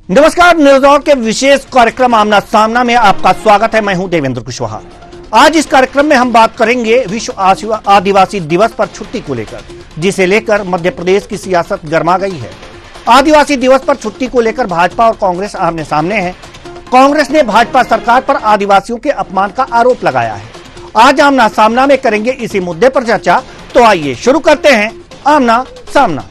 नमस्कार, news on के विशेष कार्यक्रम आमना सामना में आपका स्वागत है। मैं हूं देवेंद्र कुशवाहा। आज इस कार्यक्रम में हम बात करेंगे विश्व आदिवासी दिवस पर छुट्टी को लेकर, जिसे लेकर मध्य प्रदेश की सियासत गर्मा गई है। आदिवासी दिवस पर छुट्टी को लेकर भाजपा और कांग्रेस आमने सामने है। कांग्रेस ने भाजपा सरकार पर आदिवासियों के अपमान का आरोप लगाया है। आज आमना सामना में करेंगे इसी मुद्दे पर चर्चा। तो आइए शुरू करते हैं आमना सामना।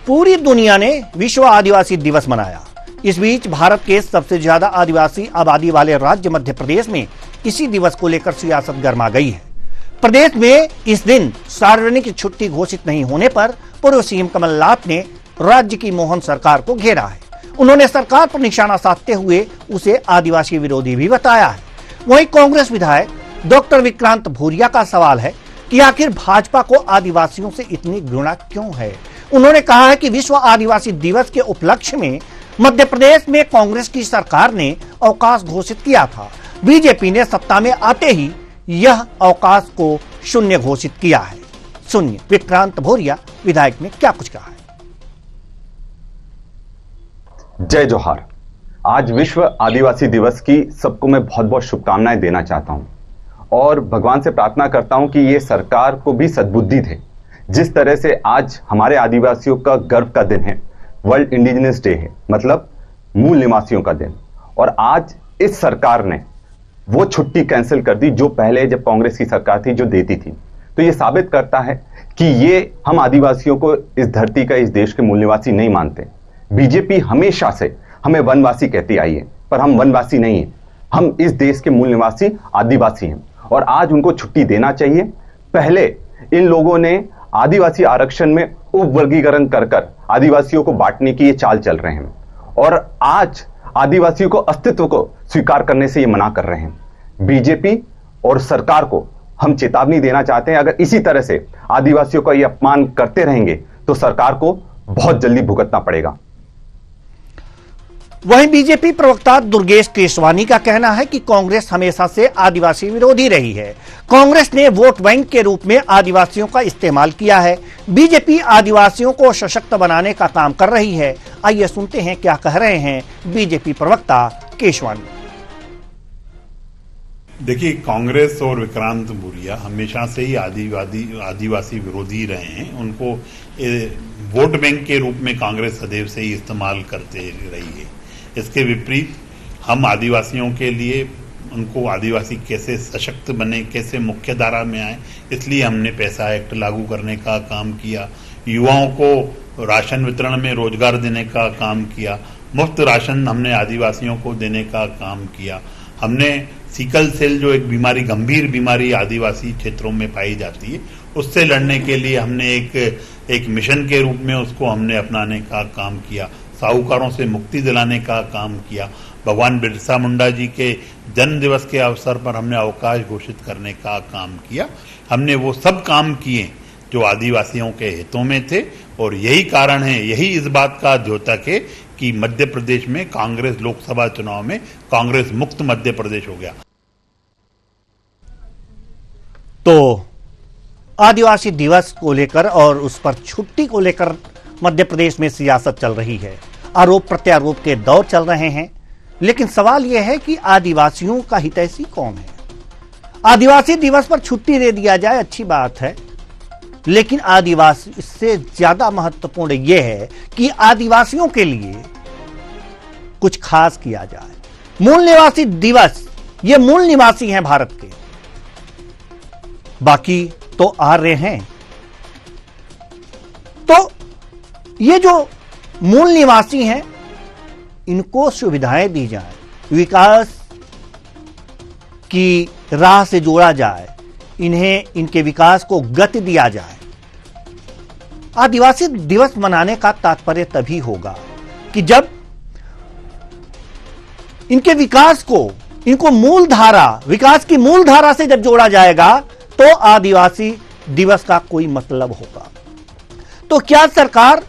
पूरी दुनिया ने विश्व आदिवासी दिवस मनाया। इस बीच भारत के सबसे ज्यादा आदिवासी आबादी वाले राज्य मध्य प्रदेश में इसी दिवस को लेकर सियासत गर्मा गई है। प्रदेश में इस दिन सार्वजनिक छुट्टी घोषित नहीं होने पर पूर्व सीएम कमलनाथ ने राज्य की मोहन सरकार को घेरा है। उन्होंने सरकार पर निशाना साधते हुए उसे आदिवासी विरोधी भी बताया है। वहीं कांग्रेस विधायक डॉक्टर विक्रांत भूरिया का सवाल है कि आखिर भाजपा को आदिवासियों से इतनी घृणा क्यों है। उन्होंने कहा है कि विश्व आदिवासी दिवस के उपलक्ष्य में मध्य प्रदेश में कांग्रेस की सरकार ने अवकाश घोषित किया था। बीजेपी ने सत्ता में आते ही यह अवकाश को शून्य घोषित किया है। सुनिए विक्रांत भूरिया विधायक ने क्या कुछ कहा है। जय जोहार। आज विश्व आदिवासी दिवस की सबको मैं बहुत बहुत शुभकामनाएं देना चाहता हूं और भगवान से प्रार्थना करता हूं कि ये सरकार को भी सद्बुद्धि दे। जिस तरह से आज हमारे आदिवासियों का गर्व का दिन है, वर्ल्ड इंडिजिनस डे है, मतलब मूल निवासियों का दिन, और आज इस सरकार ने वो छुट्टी कैंसिल कर दी जो पहले जब कांग्रेस की सरकार थी जो देती थी। तो ये साबित करता है कि ये हम आदिवासियों को इस धरती का, इस देश के मूल निवासी नहीं मानते। बीजेपी हमेशा से हमें वनवासी कहती आई है, पर हम वनवासी नहीं है, हम इस देश के मूल निवासी आदिवासी हैं और आज उनको छुट्टी देना चाहिए। पहले इन लोगों ने आदिवासी आरक्षण में उपवर्गीकरण कर आदिवासियों को बांटने की ये चाल चल रहे हैं और आज आदिवासियों को अस्तित्व को स्वीकार करने से ये मना कर रहे हैं। बीजेपी और सरकार को हम चेतावनी देना चाहते हैं, अगर इसी तरह से आदिवासियों का ये अपमान करते रहेंगे तो सरकार को बहुत जल्दी भुगतना पड़ेगा। वहीं बीजेपी प्रवक्ता दुर्गेश केशवानी का कहना है कि कांग्रेस हमेशा से आदिवासी विरोधी रही है। कांग्रेस ने वोट बैंक के रूप में आदिवासियों का इस्तेमाल किया है। बीजेपी आदिवासियों को सशक्त बनाने का काम कर रही है। आइए सुनते हैं क्या कह रहे हैं बीजेपी प्रवक्ता केशवानी। देखिए, कांग्रेस और विक्रांत भूरिया हमेशा से ही आदिवासी विरोधी रहे हैं। उनको वोट बैंक के रूप में कांग्रेस सदैव से ही इस्तेमाल करते रही है। इसके विपरीत हम आदिवासियों के लिए, उनको आदिवासी कैसे सशक्त बने, कैसे मुख्य धारा में आए, इसलिए हमने पैसा एक्ट लागू करने का काम किया। युवाओं को राशन वितरण में रोजगार देने का काम किया। मुफ्त राशन हमने आदिवासियों को देने का काम किया। हमने सिकल सेल, जो एक बीमारी, गंभीर बीमारी आदिवासी क्षेत्रों में पाई जाती है, उससे लड़ने के लिए हमने एक मिशन के रूप में उसको हमने अपनाने का काम किया। साहूकारों से मुक्ति दिलाने का काम किया। भगवान बिरसा मुंडा जी के जन्म दिवस के अवसर पर हमने अवकाश घोषित करने का काम किया। हमने वो सब काम किए जो आदिवासियों के हितों में थे और यही कारण है, यही इस बात का द्योतक है कि मध्य प्रदेश में कांग्रेस लोकसभा चुनाव में कांग्रेस मुक्त मध्य प्रदेश हो गया। तो आदिवासी दिवस को लेकर और उस पर छुट्टी को लेकर मध्य प्रदेश में सियासत चल रही है। आरोप प्रत्यारोप के दौर चल रहे हैं, लेकिन सवाल यह है कि आदिवासियों का हितैषी कौन है। आदिवासी दिवस पर छुट्टी दे दिया जाए, अच्छी बात है, लेकिन आदिवासी, इससे ज्यादा महत्वपूर्ण यह है कि आदिवासियों के लिए कुछ खास किया जाए। मूल निवासी दिवस, ये मूल निवासी हैं भारत के, बाकी तो आर्य हैं। तो ये जो मूल निवासी हैं, इनको सुविधाएं दी जाए, विकास की राह से जोड़ा जाए, इन्हें, इनके विकास को गति दिया जाए। आदिवासी दिवस मनाने का तात्पर्य तभी होगा कि जब इनके विकास को, इनको मूलधारा, विकास की मूलधारा से जब जोड़ा जाएगा तो आदिवासी दिवस का कोई मतलब होगा। तो क्या सरकार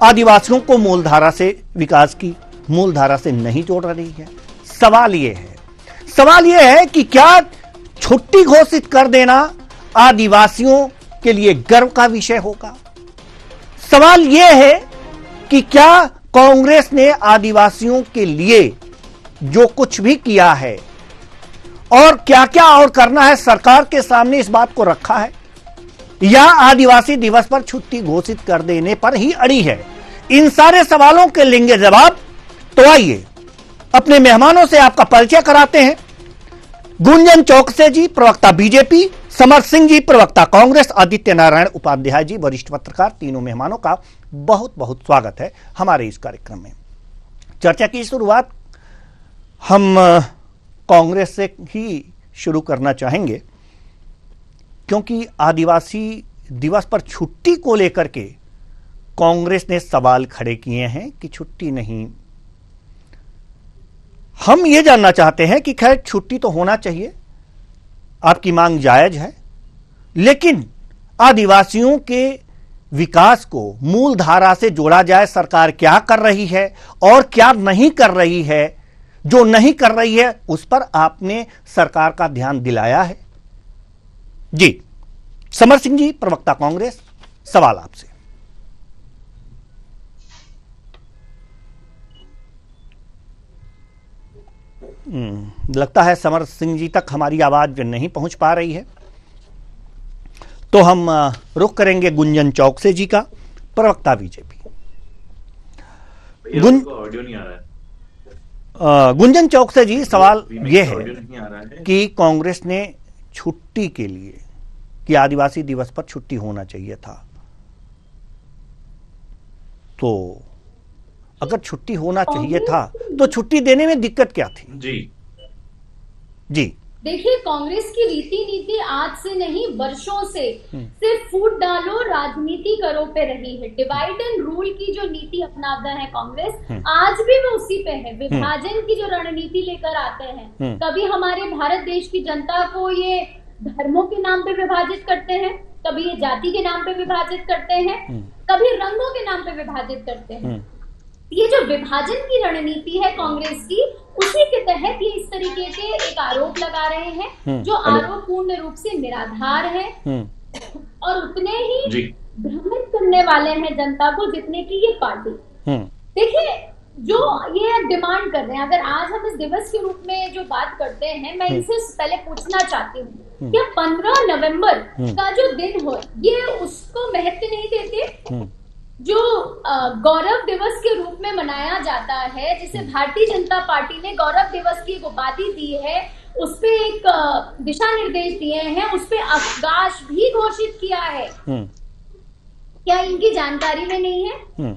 आदिवासियों को मूलधारा से, विकास की मूलधारा से नहीं जोड़ रही है? सवाल यह है। सवाल यह है कि क्या छुट्टी घोषित कर देना आदिवासियों के लिए गर्व का विषय होगा? सवाल यह है कि क्या कांग्रेस ने आदिवासियों के लिए जो कुछ भी किया है और क्या क्या और करना है सरकार के सामने इस बात को रखा है, या आदिवासी दिवस पर छुट्टी घोषित कर देने पर ही अड़ी है? इन सारे सवालों के लेंगे जवाब। तो आइए अपने मेहमानों से आपका परिचय कराते हैं। गुंजन चौकसे जी, प्रवक्ता बीजेपी, समर सिंह जी, प्रवक्ता कांग्रेस, आदित्य नारायण उपाध्याय जी, वरिष्ठ पत्रकार। तीनों मेहमानों का बहुत बहुत स्वागत है हमारे इस कार्यक्रम में। चर्चा की शुरुआत हम कांग्रेस से ही शुरू करना चाहेंगे, क्योंकि आदिवासी दिवस पर छुट्टी को लेकर के कांग्रेस ने सवाल खड़े किए हैं कि छुट्टी नहीं। हम ये जानना चाहते हैं कि खैर छुट्टी तो होना चाहिए, आपकी मांग जायज है, लेकिन आदिवासियों के विकास को मूल धारा से जोड़ा जाए। सरकार क्या कर रही है और क्या नहीं कर रही है? जो नहीं कर रही है उस पर आपने सरकार का ध्यान दिलाया है? जी, समर सिंह जी, प्रवक्ता कांग्रेस, सवाल आपसे। लगता है समर सिंह जी तक हमारी आवाज नहीं पहुंच पा रही है, तो हम रुख करेंगे गुंजन चौकसे जी का, प्रवक्ता बीजेपी। ऑडियो नहीं आ रहा है। गुंजन चौकसे जी, सवाल यह है कि कांग्रेस ने छुट्टी के लिए कि आदिवासी दिवस पर छुट्टी होना चाहिए था, तो अगर छुट्टी होना चाहिए था तो छुट्टी देने में दिक्कत क्या थी? जी देखिए, कांग्रेस की रीति नीति आज से नहीं वर्षों से सिर्फ फूट डालो राजनीति करो पे रही है। डिवाइड एंड रूल की जो नीति अपनाता है कांग्रेस, आज भी वो उसी पे है। विभाजन की जो रणनीति लेकर आते हैं, कभी हमारे भारत देश की जनता को ये धर्मों के नाम पे विभाजित करते हैं, कभी ये जाति के नाम पे विभाजित करते हैं, कभी रंगों के नाम पे विभाजित करते हैं। ये जो विभाजन की रणनीति है कांग्रेस की, उसी के तहत ये इस तरीके के एक आरोप लगा रहे हैं, जो आरोप पूर्ण रूप से निराधार है और उतने ही भ्रमित करने वाले हैं जनता को जितने की ये पार्टी। देखिए, जो ये डिमांड कर रहे हैं, अगर आज हम इस दिवस के रूप में जो बात करते हैं, मैं इनसे पहले पूछना चाहती हूँ, क्या 15 नवंबर का जो दिन हो ये उसको महत्व नहीं देते? जो गौरव दिवस के रूप में मनाया जाता है, जिसे भारतीय जनता पार्टी ने गौरव दिवस की एक उपाधि दी है, उसपे एक दिशा निर्देश दिए हैं, उसपे अवकाश भी घोषित किया है, क्या इनकी जानकारी में नहीं है?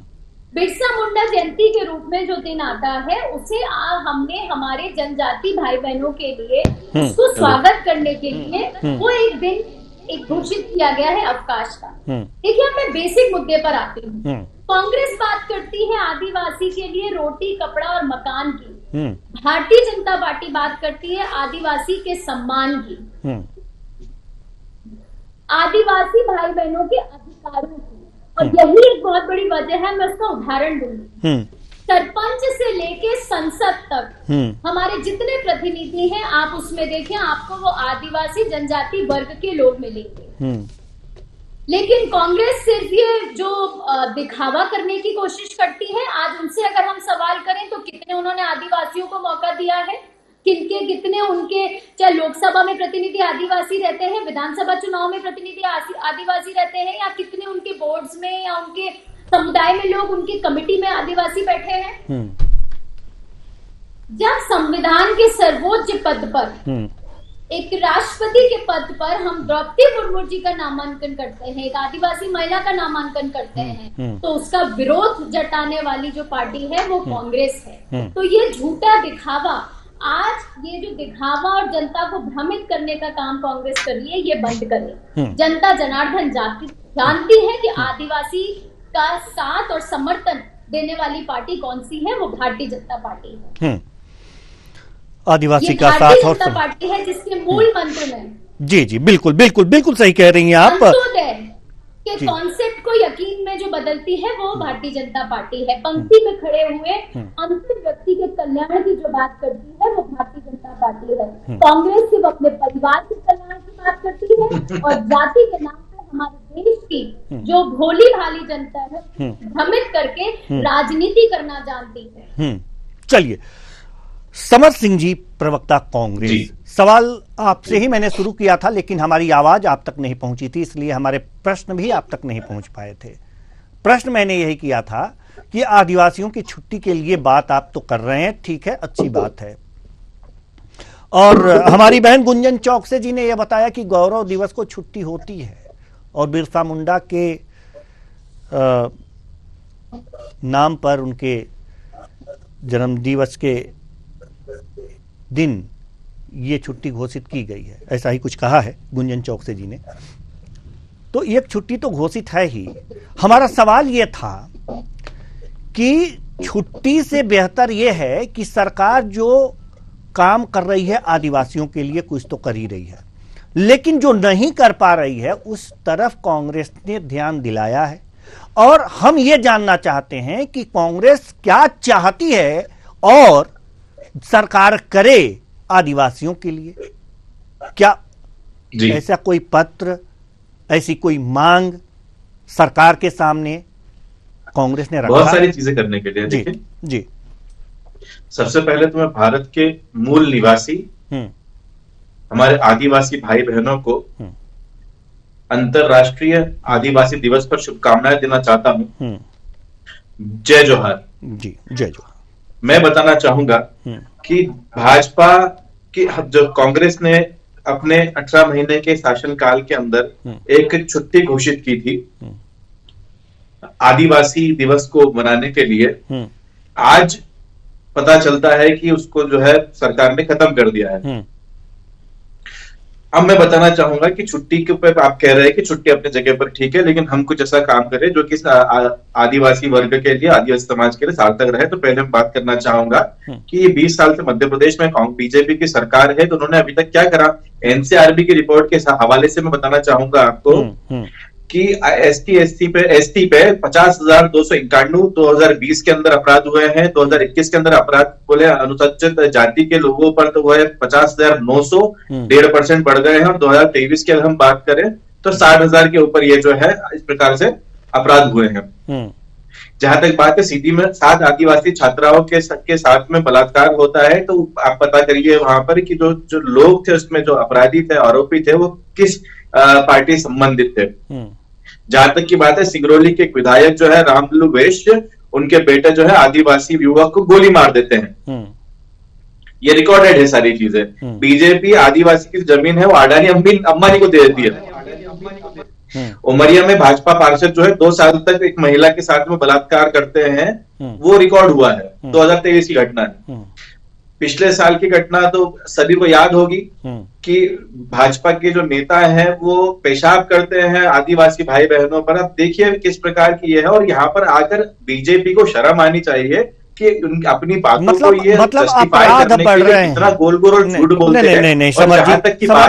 बिरसा मुंडा जयंती के रूप में जो दिन आता है, उसे हमने हमारे जनजाति भाई बहनों के लिए उसको स्वागत करने के लिए वो एक दिन एक घोषित किया गया है अवकाश का। देखिए, अब मैं बेसिक मुद्दे पर आती हूँ। कांग्रेस बात करती है आदिवासी के लिए रोटी, कपड़ा और मकान की। भारतीय जनता पार्टी बात करती है आदिवासी के सम्मान की, आदिवासी भाई बहनों के अधिकारों की। और यही एक बहुत बड़ी वजह है, मैं उसका उदाहरण दूंगी। सरपंच से लेके संसद तक हमारे जितने प्रतिनिधि हैं, आप उसमें देखें, आपको वो आदिवासी जनजाति वर्ग के लोग मिलेंगे। लेकिन कांग्रेस सिर्फ ये जो दिखावा करने की कोशिश करती है। आज उनसे अगर हम सवाल करें तो कितने उन्होंने आदिवासियों को मौका दिया है, कितने उनके चाहे लोकसभा में प्रतिनिधि आदिवासी रहते हैं, विधानसभा चुनाव में प्रतिनिधि आदिवासी रहते हैं, या कितने उनके बोर्ड्स में या उनके समुदाय में लोग उनकी कमेटी में आदिवासी बैठे हैं। जब संविधान के सर्वोच्च पद पर, एक राष्ट्रपति के पद पर हम द्रौपदी मुर्मू जी का नामांकन करते हैं, एक आदिवासी महिला का नामांकन करते हैं, तो उसका विरोध जताने वाली जो पार्टी है वो कांग्रेस है। तो ये झूठा दिखावा, आज ये जो दिखावा और जनता को भ्रमित करने का काम कांग्रेस कर रही है, ये बंद करे। जनता जनार्दन जानती है कि आदिवासी का साथ और समर्थन देने वाली पार्टी कौन सी है, वो भारतीय जनता पार्टी है। आदिवासी का साथ और जनता पार्टी है जिसके मूल मंत्र में जी बिल्कुल बिल्कुल बिल्कुल सही कह रही हैं आप। अंत्योदय के कॉन्सेप्ट को यकीन में में जो बदलती है वो भारतीय जनता पार्टी है। पंक्ति में खड़े हुए अंतिम व्यक्ति के कल्याण की जो बात करती है वो भारतीय जनता पार्टी है। कांग्रेस सिर्फ अपने परिवार के कल्याण की बात करती है और जाति के नाम पे हमारे देश की जो भोली भाली जनता है भ्रमित करके राजनीति करना जानती है। चलिए, समर सिंह जी, प्रवक्ता कांग्रेस, सवाल आपसे ही मैंने शुरू किया था लेकिन हमारी आवाज आप तक नहीं पहुंची थी, इसलिए हमारे प्रश्न भी आप तक नहीं पहुंच पाए थे। प्रश्न मैंने यही किया था कि आदिवासियों की छुट्टी के लिए बात आप तो कर रहे हैं, ठीक है, अच्छी बात है। और हमारी बहन गुंजन चौकसे जी ने यह बताया कि गौरव दिवस को छुट्टी होती है और बिरसा मुंडा के नाम पर उनके जन्म दिवस के दिन ये छुट्टी घोषित की गई है, ऐसा ही कुछ कहा है गुंजन चौकसे जी ने। तो एक छुट्टी तो घोषित है ही। हमारा सवाल ये था कि छुट्टी से बेहतर ये है कि सरकार जो काम कर रही है आदिवासियों के लिए कुछ तो कर ही रही है, लेकिन जो नहीं कर पा रही है उस तरफ कांग्रेस ने ध्यान दिलाया है। और हम ये जानना चाहते हैं कि कांग्रेस क्या चाहती है और सरकार करे आदिवासियों के लिए। क्या ऐसा कोई पत्र, ऐसी कोई मांग सरकार के सामने कांग्रेस ने रखा? बहुत सारी चीजें करने के लिए। जी जी, सबसे पहले तो मैं भारत के मूल निवासी हमारे आदिवासी भाई बहनों को अंतरराष्ट्रीय आदिवासी दिवस पर शुभकामनाएं देना चाहता हूं। जय जोहार। जी, जय जोहार। मैं बताना चाहूंगा कि भाजपा की जो कांग्रेस ने अपने 18 महीने के शासनकाल के अंदर एक छुट्टी घोषित की थी आदिवासी दिवस को मनाने के लिए, आज पता चलता है कि उसको जो है सरकार ने खत्म कर दिया है। अब मैं बताना चाहूंगा कि छुट्टी के ऊपर आप कह रहे हैं कि छुट्टी अपने जगह पर ठीक है, लेकिन हम कुछ ऐसा काम करें जो कि आदिवासी वर्ग के लिए, आदिवासी समाज के लिए सार्थक रहे। तो पहले मैं बात करना चाहूंगा कि ये 20 साल से मध्य प्रदेश में बीजेपी की सरकार है, तो उन्होंने अभी तक क्या करा। एनसीआरबी की रिपोर्ट के हवाले से मैं बताना चाहूंगा आपको कि एसटी पे 50,291 2020 के अंदर अपराध हुए हैं। 2021 के अंदर अपराध बोले अनुसूचित जाति के लोगों पर तो हुए 50,900, 1.5% बढ़ गए हैं। और 2023 की अगर हम बात करें तो 60,000 के ऊपर ये जो है इस प्रकार से अपराध हुए हैं। जहां तक बात है सीधी में 7 आदिवासी छात्राओं के साथ में बलात्कार होता है, तो आप पता करिए वहां पर कि जो लोग थे उसमें जो अपराधी थे, आरोपी थे, वो किस पार्टी संबंधित थे। जहां तक की बात है सिंगरौली के एक विधायक जो है रामलू वैश्य, उनके बेटे जो है आदिवासी युवक को गोली मार देते हैं। ये रिकॉर्डेड है सारी चीजें। बीजेपी आदिवासी की जमीन है वो अडानी अंबानी को दे देती है। उमरिया में भाजपा पार्षद जो है 2 साल तक एक महिला के साथ में बलात्कार करते हैं, वो रिकॉर्ड हुआ है। 2023 की घटना है। पिछले साल की घटना तो सभी को याद होगी कि भाजपा के जो नेता हैं वो पेशाब करते हैं आदिवासी भाई बहनों पर। अब देखिए किस प्रकार की ये है। और यहाँ पर आकर बीजेपी को शर्म आनी चाहिए कि अपनी बातों को ये जस्टिफाई करने के लिए इतना गोल गोल और झूठ बोलते हैं। नहीं, समझ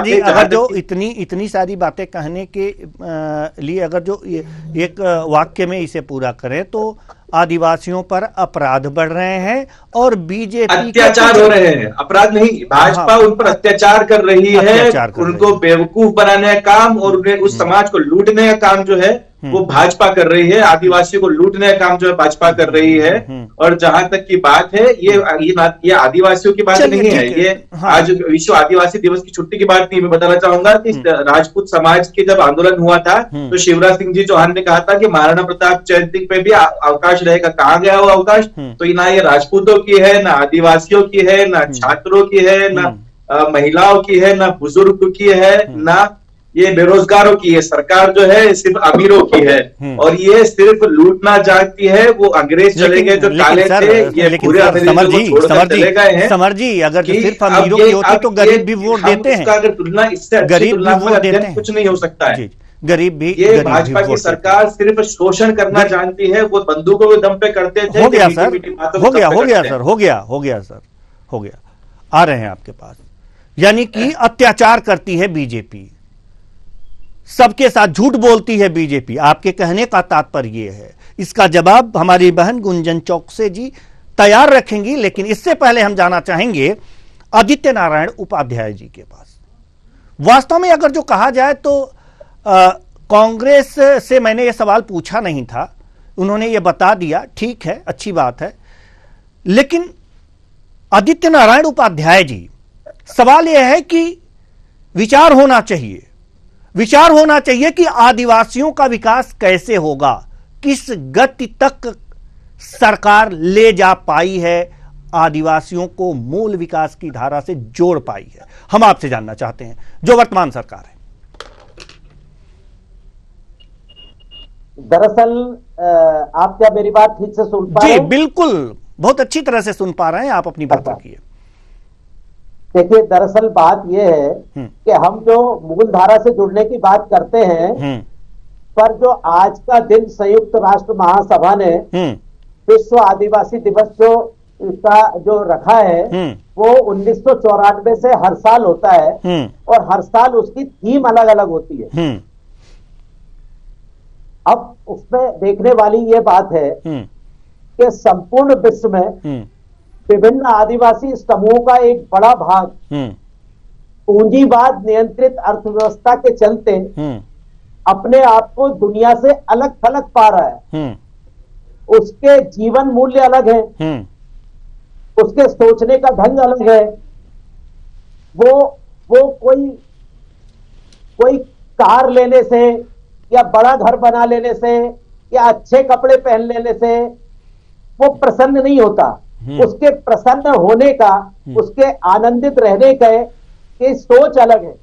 जी, अगर जो इतनी सारी बातें कहने के लिए अगर जो एक वाक्य में इसे पूरा करें तो आदिवासियों पर अपराध बढ़ रहे हैं और बीजेपी अत्याचार हो रहे हैं। अपराध नहीं, भाजपा उन पर अत्याचार कर रही है, उनको बेवकूफ बनाने का काम और उन्हें उस समाज को लूटने का काम जो है वो भाजपा कर रही है। आदिवासियों को लूटने का काम जो है भाजपा कर रही है। और जहां तक की बात है ये आदिवासियों की बात नहीं है, ये आज विश्व आदिवासी दिवस की छुट्टी की बात नहीं। मैं बताना चाहूंगा कि राजपूत समाज के जब आंदोलन हुआ था तो शिवराज सिंह जी चौहान ने कहा था कि महाराणा प्रताप जयंती पे भी अवकाश रहेगा। कहाँ गया वो अवकाश? तो ना ये राजपूतों की है, ना आदिवासियों की है, ना छात्रों की है, ना महिलाओं की है, ना बुजुर्ग की है, ना ये बेरोजगारों की है। सरकार जो है सिर्फ अमीरों की है और ये सिर्फ लूटना जानती है। वो अंग्रेज चले गए जो काले थे, ये पूरे चले गए हैं। समर जी, अगर सिर्फ अमीरों की होती तो गरीब भी वोट देते हैं। अगर तुलना इससे गरीब भी वोट देते हैं, कुछ नहीं हो सकता है। गरीब भी, ये भाजपा की सरकार सिर्फ शोषण करना जानती है। वो बंदूकों के दम पे करते थे। हो गया सर। आ रहे हैं आपके पास। यानी कि अत्याचार करती है बीजेपी। सबके साथ झूठ बोलती है बीजेपी, आपके कहने का तात्पर्य यह है। इसका जवाब हमारी बहन गुंजन चौकसे जी तैयार रखेंगी, लेकिन इससे पहले हम जाना चाहेंगे आदित्य नारायण उपाध्याय जी के पास। वास्तव में अगर जो कहा जाए तो कांग्रेस से मैंने यह सवाल पूछा नहीं था, उन्होंने ये बता दिया, ठीक है, अच्छी बात है। लेकिन आदित्य नारायण उपाध्याय जी, सवाल यह है कि विचार होना चाहिए, विचार होना चाहिए कि आदिवासियों का विकास कैसे होगा, किस गति तक सरकार ले जा पाई है, आदिवासियों को मूल विकास की धारा से जोड़ पाई है। हम आपसे जानना चाहते हैं, जो वर्तमान सरकार है। दरअसल आप क्या मेरी बात ठीक से सुन पा रहे जी हैं? बिल्कुल, बहुत अच्छी तरह से सुन पा रहे हैं, आप अपनी बात रखिए। देखिए, दरअसल बात यह है कि हम जो मूल धारा से जुड़ने की बात करते हैं, पर जो आज का दिन संयुक्त राष्ट्र महासभा ने विश्व आदिवासी दिवस जो रखा है, वो 1994 से हर साल होता है और हर साल उसकी थीम अलग अलग होती है। अब उसमें देखने वाली ये बात है कि संपूर्ण विश्व में विभिन्न आदिवासी समूहों का एक बड़ा भाग पूंजीवाद नियंत्रित अर्थव्यवस्था के चलते अपने आप को दुनिया से अलग थलग पा रहा है। उसके जीवन मूल्य अलग है, उसके सोचने का ढंग अलग है। वो कोई कार लेने से या बड़ा घर बना लेने से या अच्छे कपड़े पहन लेने से वो प्रसन्न नहीं होता। उसके प्रसन्न होने का, उसके आनंदित रहने की सोच अलग है।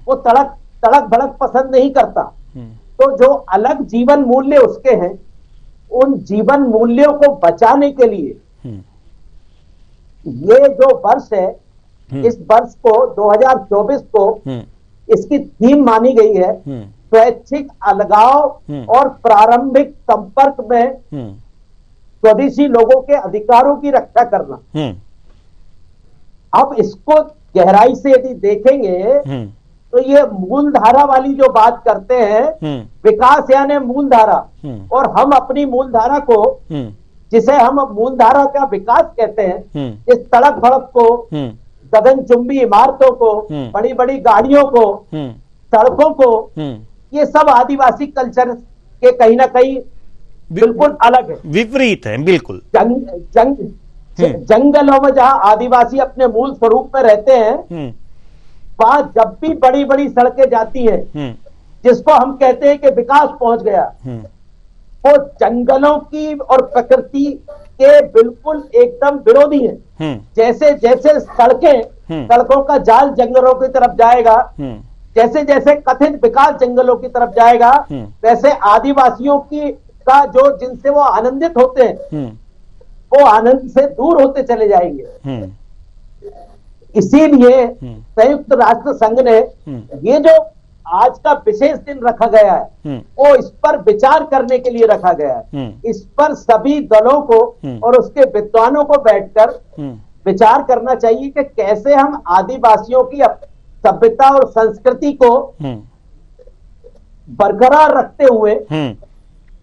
वो तड़क भड़क पसंद नहीं करता। तो जो अलग जीवन मूल्य उसके हैं, उन जीवन मूल्यों को बचाने के लिए ये जो वर्ष है, इस वर्ष को 2024 को इसकी थीम मानी गई है, स्वैच्छिक अलगाव और प्रारंभिक संपर्क में स्वदेशी लोगों के अधिकारों की रक्षा करना। अब इसको गहराई से यदि देखेंगे तो ये मूल धारा वाली जो बात करते हैं, विकास यानी मूल धारा, और हम अपनी मूल धारा को, जिसे हम मूल धारा का विकास कहते हैं, इस तड़क भड़क को, गगनचुंबी इमारतों को, बड़ी बड़ी गाड़ियों को, सड़कों को, ये सब आदिवासी कल्चर के कहीं ना कहीं बिल्कुल अलग है, विपरीत है। बिल्कुल जंगलों में जहां आदिवासी अपने मूल स्वरूप में रहते हैं, वहां जब भी बड़ी बड़ी सड़कें जाती हैं, जिसको हम कहते हैं कि विकास पहुंच गया, वो जंगलों की और प्रकृति के बिल्कुल एकदम विरोधी है। जैसे जैसे सड़कों का जाल जंगलों की तरफ जाएगा, जैसे जैसे कथित विकास जंगलों की तरफ जाएगा, वैसे आदिवासियों का जो जिनसे वो आनंदित होते हैं, वो आनंद से दूर होते चले जाएंगे। इसीलिए संयुक्त राष्ट्र संघ ने ये जो आज का विशेष दिन रखा गया है, वो इस पर विचार करने के लिए रखा गया है। इस पर सभी दलों को और उसके विद्वानों को बैठकर विचार करना चाहिए कि कैसे हम आदिवासियों की सभ्यता और संस्कृति को बरकरार रखते हुए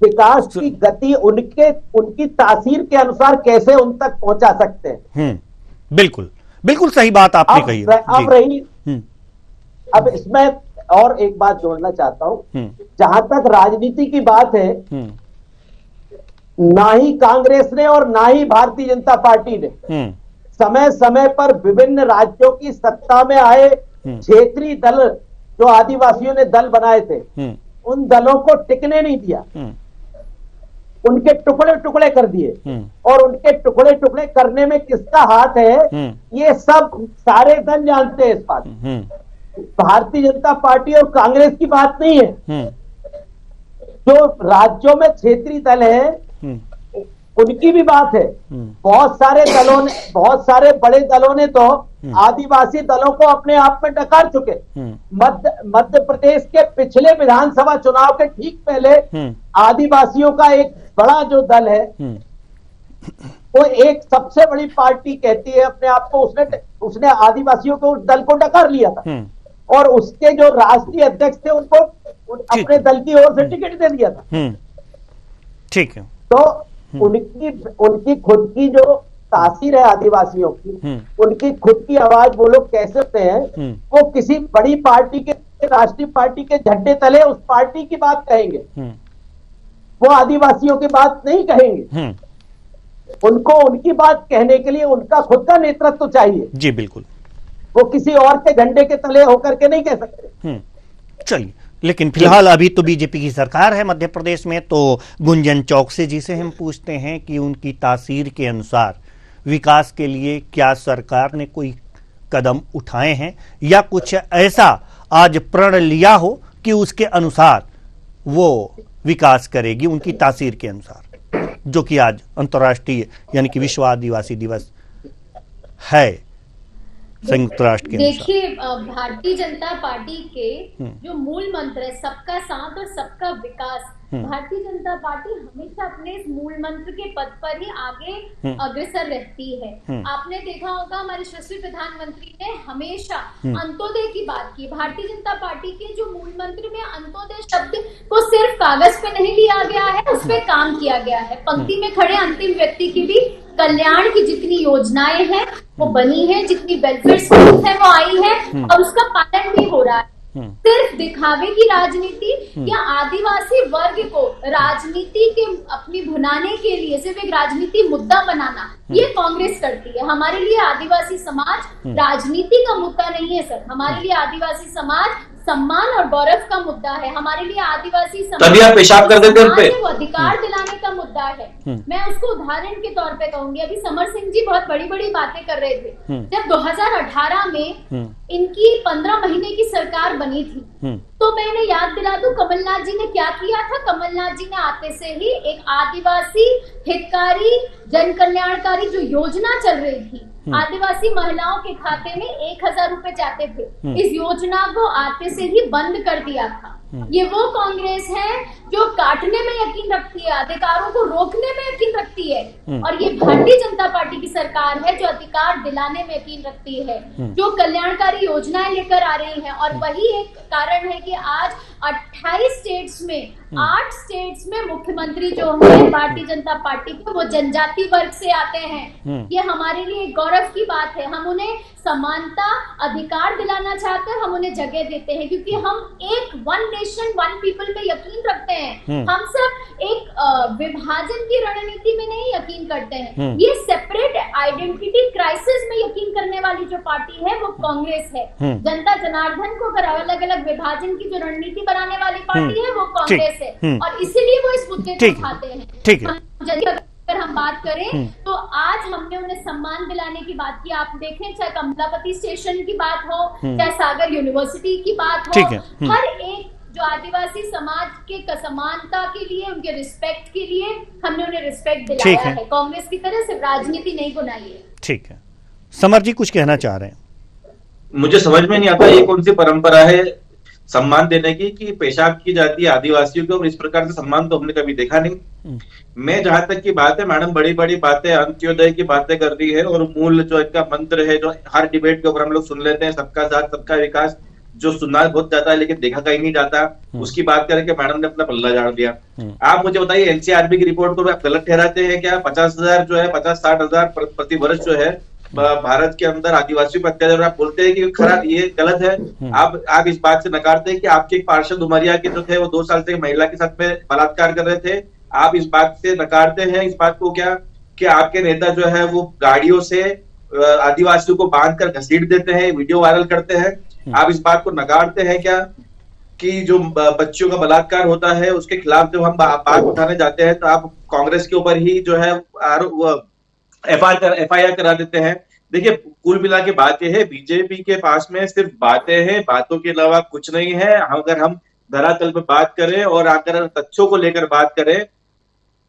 विकास की गति उनकी तासीर के अनुसार कैसे उन तक पहुंचा सकते हैं। बिल्कुल बिल्कुल सही बात आपने कही। अब इसमें और एक बात जोड़ना चाहता हूं, जहां तक राजनीति की बात है, ना ही कांग्रेस ने और ना ही भारतीय जनता पार्टी ने समय समय पर विभिन्न राज्यों की सत्ता में आए क्षेत्रीय दल, जो आदिवासियों ने दल बनाए थे, उन दलों को टिकने नहीं दिया, उनके टुकड़े टुकड़े कर दिए। और उनके टुकड़े टुकड़े करने में किसका हाथ है, ये सब सारे दल जानते हैं। इस बात भारतीय जनता पार्टी और कांग्रेस की बात नहीं है। जो राज्यों में क्षेत्रीय दल है, उनकी भी बात है। बहुत सारे बड़े दलों ने तो आदिवासी दलों को अपने आप में डकार चुके। मध्य प्रदेश के पिछले विधानसभा चुनाव के ठीक पहले आदिवासियों का एक बड़ा जो दल है, वो एक सबसे बड़ी पार्टी कहती है अपने आप को, उसने आदिवासियों को उस दल को डकार लिया था और उसके जो राष्ट्रीय अध्यक्ष थे उनको अपने दल की ओर से टिकट दे दिया था। ठीक है। तो उनकी खुद की जो तासीर है आदिवासियों की, उनकी खुद की आवाज वो लोग कह सकते हैं, वो किसी बड़ी पार्टी के, राष्ट्रीय पार्टी के झंडे तले उस पार्टी की बात कहेंगे, वो आदिवासियों की बात नहीं कहेंगे। उनको उनकी बात कहने के लिए उनका खुद का नेतृत्व चाहिए। जी बिल्कुल, वो किसी और के झंडे के तले होकर के नहीं कह सकते। चलिए, लेकिन फिलहाल अभी तो बीजेपी की सरकार है मध्य प्रदेश में, तो गुंजन चौकसी जी से हम पूछते हैं कि उनकी तासीर के अनुसार विकास के लिए क्या सरकार ने कोई कदम उठाए हैं या कुछ ऐसा आज प्रण लिया हो कि उसके अनुसार वो विकास करेगी उनकी तासीर के अनुसार, जो कि आज अंतर्राष्ट्रीय यानी कि विश्व आदिवासी दिवस है संयुक्त राष्ट्र के अनुसार। देखिए, भारतीय जनता पार्टी के जो मूल मंत्र है सबका साथ और सबका विकास, भारतीय जनता पार्टी हमेशा अपने इस मूल मंत्र के पद पर ही आगे अग्रसर रहती है। आपने देखा होगा हमारे यशस्वी प्रधानमंत्री ने हमेशा अंत्योदय की बात की। भारतीय जनता पार्टी के जो मूल मंत्र में अंत्योदय शब्द को सिर्फ कागज पे नहीं लिया गया है, उस पर काम किया गया है। पंक्ति में खड़े अंतिम व्यक्ति की भी कल्याण की जितनी योजनाएं हैं वो बनी है, जितनी वेलफेयर स्कीम्स है वो आई है और उसका पालन भी हो रहा है। सिर्फ दिखावे की राजनीति या आदिवासी वर्ग को राजनीति के अपनी भुनाने के लिए सिर्फ एक राजनीति मुद्दा बनाना, ये कांग्रेस करती है। हमारे लिए आदिवासी समाज राजनीति का मुद्दा नहीं है सर, हमारे लिए आदिवासी समाज सम्मान और गौरव का मुद्दा है। हमारे लिए आदिवासी समाज तभी आप पेशाब कर देते हैं, वो अधिकार दिलाने का मुद्दा है। मैं उसको उदाहरण के तौर पे कहूंगी, अभी समर सिंह जी बहुत बड़ी बड़ी बातें कर रहे थे। जब 2018 में इनकी 15 महीने की सरकार बनी थी, तो मैंने याद दिला दूं कमलनाथ जी ने क्या किया था। कमलनाथ जी ने आते से ही एक आदिवासी हितकारी जन कल्याणकारी जो योजना चल रही थी, आदिवासी महिलाओं के खाते में 1000 रुपए जाते थे, इस योजना को आते से ही बंद कर दिया था। ये वो कांग्रेस है जो काटने में यकीन रखती है, अधिकारों को रोकने में यकीन रखती है, और ये भारतीय जनता पार्टी की सरकार है जो अधिकार दिलाने में यकीन रखती है, जो कल्याणकारी योजनाएं लेकर आ रही है। और वही एक कारण है कि आज 28 स्टेट्स में 8 स्टेट्स में मुख्यमंत्री जो है भारतीय जनता पार्टी के, वो जनजाति वर्ग से आते हैं। ये हमारे लिए गौरव की बात है। हम उन्हें समानता अधिकार दिलाना चाहते हैं, हम उन्हें जगह देते हैं, क्योंकि हम एक वन नेशन वन पीपल में यकीन रखते हैं। हम सब एक विभाजन की रणनीति में नहीं यकीन करते हैं। ये सेपरेट आइडेंटिटी क्राइसिस में यकीन करने वाली जो पार्टी है वो कांग्रेस है। जनता जनार्दन को अगर अलग अलग विभाजन की जो रणनीति बनाने वाली पार्टी है वो कांग्रेस है, और इसीलिए वो इस मुद्दे को उठाते हैं। ठीक है। अगर हम बात करें तो आज हमने उन्हें सम्मान दिलाने की बात की। आप देखें, चाहे कमलापति स्टेशन की बात हो, चाहे सागर यूनिवर्सिटी की बात हो, हर एक जो आदिवासी समाज के समानता के लिए, उनके रिस्पेक्ट के लिए हमने उन्हें रिस्पेक्ट दिलाया है। कांग्रेस की तरह सिर्फ राजनीति नहीं बनाई है। ठीक है। समर जी कुछ कहना चाह रहे हैं? मुझे समझ में नहीं आता ये कौन सी परंपरा है सम्मान देने की कि पेशाब की जाती है आदिवासियों को, और इस प्रकार से सम्मान तो हमने कभी देखा नहीं। मैं जहां तक की बात है, मैडम बड़ी बड़ी बातें अंत्योदय की बातें कर रही है, और मूल जो इनका मंत्र है जो हर डिबेट के ऊपर हम लोग सुन लेते हैं, सबका साथ सबका विकास, जो सुनना बहुत जाता है लेकिन देखा कहीं नहीं जाता, उसकी बात करके मैडम ने अपना पल्ला झाड़ दिया। आप मुझे बताइए, एनसीआरबी की रिपोर्ट को आप गलत ठहराते हैं क्या? 50,000 जो है 50-60 हजार प्रति वर्ष जो है भारत के अंदर आदिवासियों पर अत्याचार, आप बोलते हैं कि खराब, ये गलत है। आप इस बात से नकारते हैं कि आपके एक पार्षद उमरिया के जो थे वो 2 साल से महिला के साथ में बलात्कार कर रहे थे। आप इस बात से नकारते हैं इस बात को क्या कि आपके नेता जो है वो गाड़ियों से आदिवासियों को बांधकर घसीट देते हैं, वीडियो वायरल करते हैं। आप इस बात को नकारते हैं क्या कि जो बच्चियों का बलात्कार होता है उसके खिलाफ जब हम बात उठाने जाते हैं तो आप कांग्रेस के ऊपर ही जो है FIR करा देते हैं। देखिए, कुल मिला के बात यह है, बीजेपी के पास में सिर्फ बातें हैं, बातों के अलावा कुछ नहीं है। अगर हम धरातल पे बात करें और अगर तथ्यों को लेकर बात करें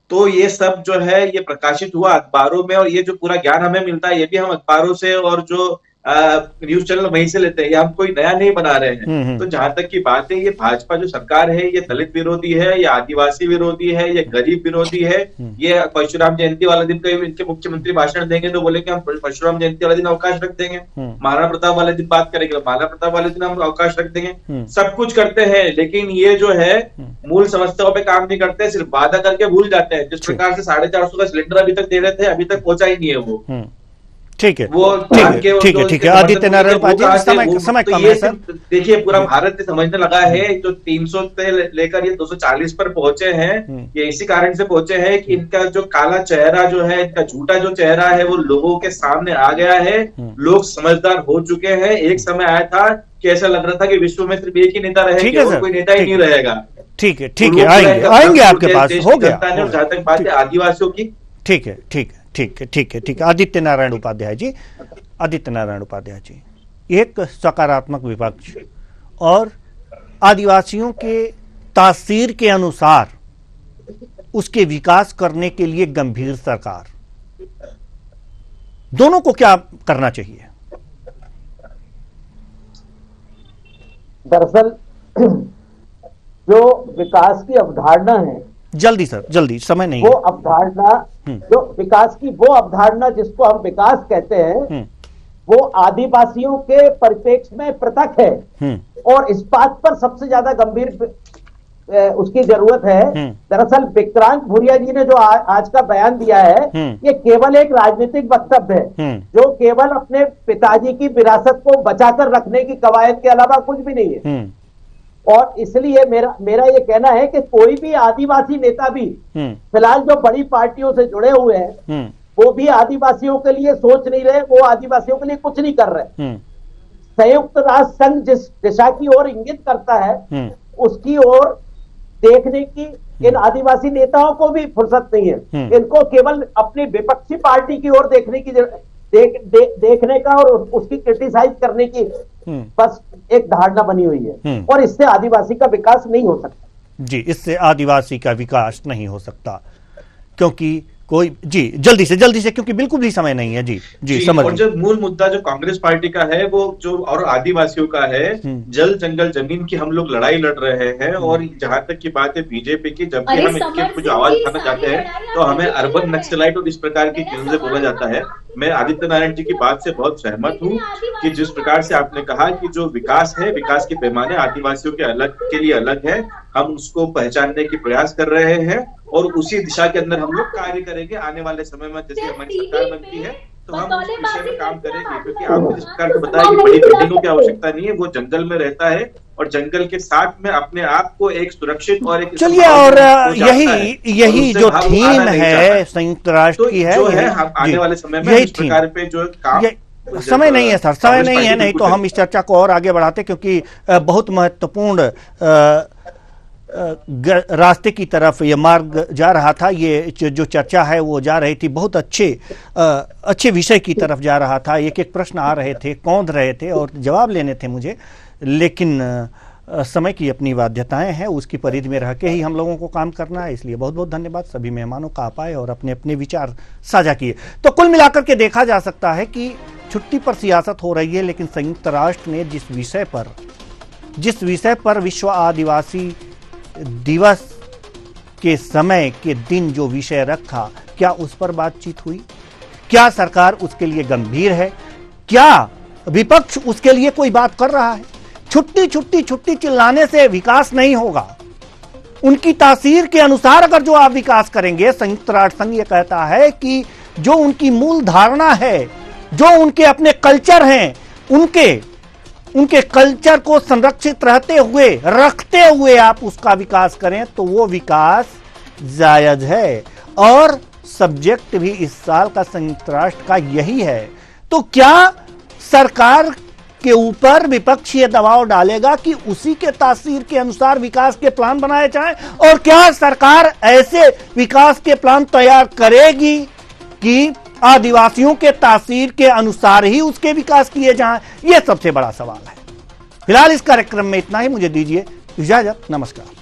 तो ये सब जो है ये प्रकाशित हुआ अखबारों में, और ये जो पूरा ज्ञान हमें मिलता है ये भी हम अखबारों से और जो न्यूज चैनल वहीं से लेते हैं, ये हम कोई नया नहीं बना रहे हैं। तो जहां तक की बात है, ये भाजपा जो सरकार है ये दलित विरोधी है, ये आदिवासी विरोधी है, ये गरीब विरोधी है। ये परशुराम जयंती वाला दिन कहीं इनके मुख्यमंत्री भाषण देंगे तो बोलेंगे हम परशुराम जयंती वाले दिन अवकाश रख देंगे, महाराणा प्रताप वाले दिन बात करेंगे तो महाराणा प्रताप वाले दिन हम अवकाश रख देंगे। सब कुछ करते हैं, लेकिन ये जो है मूल समस्याओं पे काम नहीं करते, सिर्फ वादा करके भूल जाते हैं। जिस प्रकार से 450 का सिलेंडर अभी तक दे रहे थे, अभी तक पहुंचा ही नहीं है वो। ठीक है, वो ठीक है। आदित्य नारायण उपाध्याय, समय कम है सर। देखिए, पूरा भारत समझने लगा है, जो 300 से लेकर ये 240 पर पहुंचे हैं, ये इसी कारण से पहुंचे हैं कि इनका जो काला चेहरा जो है, इनका झूठा जो चेहरा है, वो लोगों के सामने आ गया है। लोग समझदार हो चुके हैं। एक समय आया था कि ऐसा लग रहा था कि विश्व में सिर्फ एक ही नेता रहेगा और कोई नेता ही नहीं रहेगा। ठीक है, आएंगे आपके पास, हो गया। जहां तक बात है आदिवासियों की, ठीक है। आदित्य नारायण उपाध्याय जी, एक सकारात्मक विपक्ष और आदिवासियों के तासीर के अनुसार उसके विकास करने के लिए गंभीर सरकार, दोनों को क्या करना चाहिए? दरअसल जो विकास की अवधारणा है, जल्दी समय नहीं, वो अवधारणा, जो विकास की वो अवधारणा जिसको हम विकास कहते हैं, वो आदिवासियों के परिप्रेक्ष्य में पृथक है और इस बात पर सबसे ज्यादा गंभीर उसकी जरूरत है। दरअसल विक्रांत भूरिया जी ने जो आज का बयान दिया है, ये केवल एक राजनीतिक वक्तव्य है, जो केवल अपने पिताजी की विरासत को बचाकर रखने की कवायद के अलावा कुछ भी नहीं है। और इसलिए मेरा ये कहना है कि कोई भी आदिवासी नेता भी, फिलहाल जो बड़ी पार्टियों से जुड़े हुए हैं, वो भी आदिवासियों के लिए सोच नहीं रहे, वो आदिवासियों के लिए कुछ नहीं कर रहे। संयुक्त राष्ट्र संघ जिस दिशा की ओर इंगित करता है, उसकी ओर देखने की इन आदिवासी नेताओं को भी फुर्सत नहीं है। इनको केवल अपनी विपक्षी पार्टी की ओर देखने का और उसकी क्रिटिसाइज करने की बस एक धारणा बनी हुई है, और इससे आदिवासी का विकास नहीं हो सकता। जी, इससे आदिवासी का विकास नहीं हो सकता, क्योंकि कोई जी जल्दी से क्योंकि बिल्कुल भी समय नहीं है। जी समझ। और जो मूल मुद्दा जो कांग्रेस पार्टी का है, वो जो और आदिवासियों का है, जल जंगल जमीन की हम लोग लड़ाई लड़ रहे हैं। और जहां तक की बात है बीजेपी की, जब भी हम इनके जो आवाज उठाना चाहते हैं तो हमें अर्बन नक्सलाइट और इस प्रकार की चीजों से बोला जाता है। मैं आदित्य नारायण जी की बात से बहुत सहमत हूँ कि जिस प्रकार से आपने कहा कि जो विकास है, विकास के पैमाने आदिवासियों के लिए अलग है, हम उसको पहचानने की प्रयास कर रहे हैं और उसी दिशा के अंदर हम लोग कार्य करेंगे। आने वाले समय में जैसे हमारी सरकार बनती है तो हम उस विषय में काम करेंगे, क्योंकि आपने जिस प्रकार से बताया कि बड़ी बिल्डिंगों की आवश्यकता नहीं है, वो जंगल में रहता है और जंगल के साथ में अपने आप को एक सुरक्षित और एक, चलिए, और यही जो थीम है संयुक्त राष्ट्र की है, जो है आने वाले समय में इस प्रकार पे जो काम, समय नहीं है सर, समय नहीं है, नहीं तो हम इस चर्चा को और आगे बढ़ाते, क्योंकि बहुत महत्वपूर्ण रास्ते की तरफ ये मार्ग जा रहा था। ये जो चर्चा है वो जा रही थी, बहुत अच्छे विषय की तरफ जा रहा था। एक एक प्रश्न आ रहे थे, कौंध रहे थे और जवाब लेने थे मुझे, लेकिन समय की अपनी बाध्यताएं हैं, उसकी परिधि में रह के ही हम लोगों को काम करना है। इसलिए बहुत बहुत धन्यवाद सभी मेहमानों का, आप आए और अपने अपने विचार साझा किए। तो कुल मिलाकर के देखा जा सकता है कि छुट्टी पर सियासत हो रही है, लेकिन संयुक्त राष्ट्र ने जिस विषय पर विश्व आदिवासी दिवस के समय के दिन जो विषय रखा, क्या उस पर बातचीत हुई? क्या सरकार उसके लिए गंभीर है? क्या विपक्ष उसके लिए कोई बात कर रहा है? छुट्टी चिल्लाने से विकास नहीं होगा। उनकी तासीर के अनुसार अगर जो आप विकास करेंगे, संयुक्त राष्ट्र संघ ये कहता है कि जो उनकी मूल धारणा है, जो उनके अपने कल्चर हैं, उनके कल्चर को संरक्षित रखते हुए आप उसका विकास करें तो वो विकास जायज है। और सब्जेक्ट भी इस साल का संयुक्त राष्ट्र का यही है। तो क्या सरकार के ऊपर विपक्ष ये दबाव डालेगा कि उसी के तासीर के अनुसार विकास के प्लान बनाए जाएं? और क्या सरकार ऐसे विकास के प्लान तैयार करेगी कि आदिवासियों के तासीर के अनुसार ही उसके विकास किए जाएं? यह सबसे बड़ा सवाल है। फिलहाल इस कार्यक्रम में इतना ही, मुझे दीजिए इजाजत, नमस्कार।